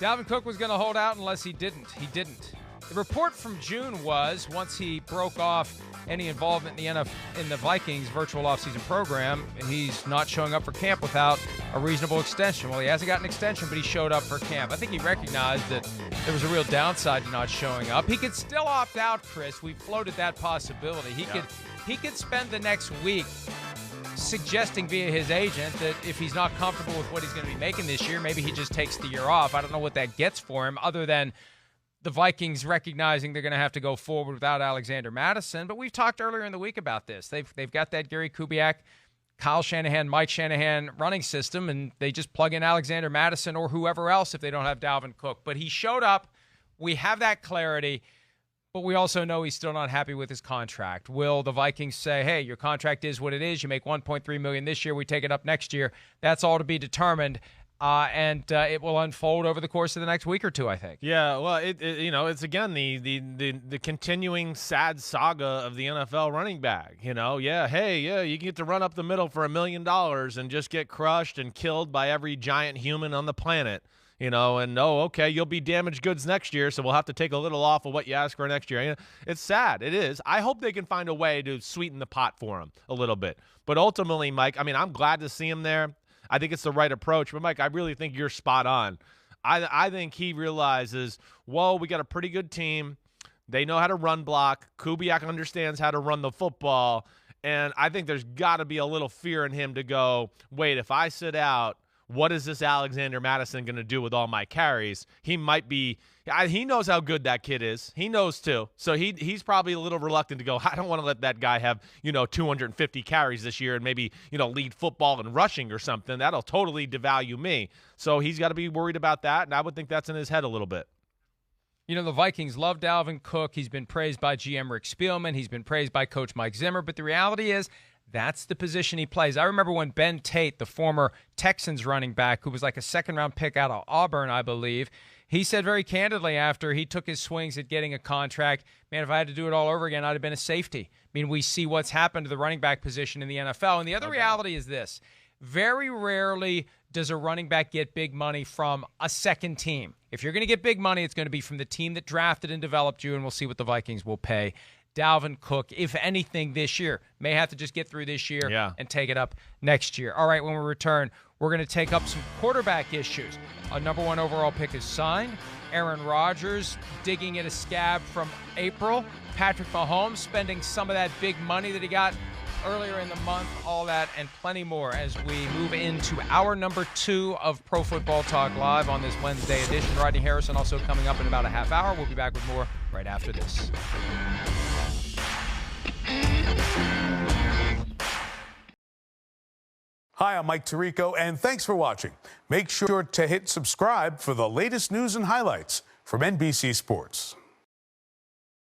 Dalvin Cook was going to hold out unless he didn't. He didn't. The report from June was once he broke off any involvement in the Vikings virtual offseason program, he's not showing up for camp without a reasonable extension. Well, he hasn't got an extension, but he showed up for camp. I think he recognized that there was a real downside to not showing up. He could still opt out, Chris. We floated that possibility. He could spend the next week suggesting via his agent that if he's not comfortable with what he's going to be making this year, maybe he just takes the year off. I don't know what that gets for him other than the Vikings recognizing they're going to have to go forward without Alexander Mattison. But we've talked earlier in the week about this. They've got that Gary Kubiak, Kyle Shanahan, Mike Shanahan running system, and they just plug in Alexander Mattison or whoever else if they don't have Dalvin Cook. But he showed up. We have that clarity. But we also know he's still not happy with his contract. Will the Vikings say, hey, your contract is what it is. You make $1.3 million this year. We take it up next year. That's all to be determined. And it will unfold over the course of the next week or two, I think. Yeah, well, it's again the continuing sad saga of the NFL running back. You get to run up the middle for $1 million and just get crushed and killed by every giant human on the planet. Okay, you'll be damaged goods next year, so we'll have to take a little off of what you ask for next year. It's sad. It is. I hope they can find a way to sweeten the pot for him a little bit. But ultimately, Mike, I'm glad to see him there. I think it's the right approach. But, Mike, I really think you're spot on. I think he realizes, whoa, we got a pretty good team. They know how to run block. Kubiak understands how to run the football. And I think there's got to be a little fear in him to go, wait, if I sit out, what is this Alexander Mattison going to do with all my carries? He might be – he knows how good that kid is. He knows too. So he's probably a little reluctant to go, I don't want to let that guy have, 250 carries this year and maybe, lead football and rushing or something. That'll totally devalue me. So he's got to be worried about that, and I would think that's in his head a little bit. The Vikings love Dalvin Cook. He's been praised by GM Rick Spielman. He's been praised by Coach Mike Zimmer. But the reality is – that's the position he plays. I remember when Ben Tate, the former Texans running back, who was like a second-round pick out of Auburn, I believe, he said very candidly after he took his swings at getting a contract, man, if I had to do it all over again, I'd have been a safety. We see what's happened to the running back position in the NFL. And the other reality is this. Very rarely does a running back get big money from a second team. If you're going to get big money, it's going to be from the team that drafted and developed you, and we'll see what the Vikings will pay Dalvin Cook, if anything, this year. May have to just get through this year and take it up next year. All right, when we return, we're going to take up some quarterback issues. A number 1 overall pick is signed. Aaron Rodgers digging at a scab from April. Patrick Mahomes spending some of that big money that he got earlier in the month. All that and plenty more as we move into hour number 2 of Pro Football Talk Live on this Wednesday edition. Rodney Harrison also coming up in about a half hour. We'll be back with more right after this. Hi, I'm Mike Tirico, and thanks for watching. Make sure to hit subscribe for the latest news and highlights from NBC Sports.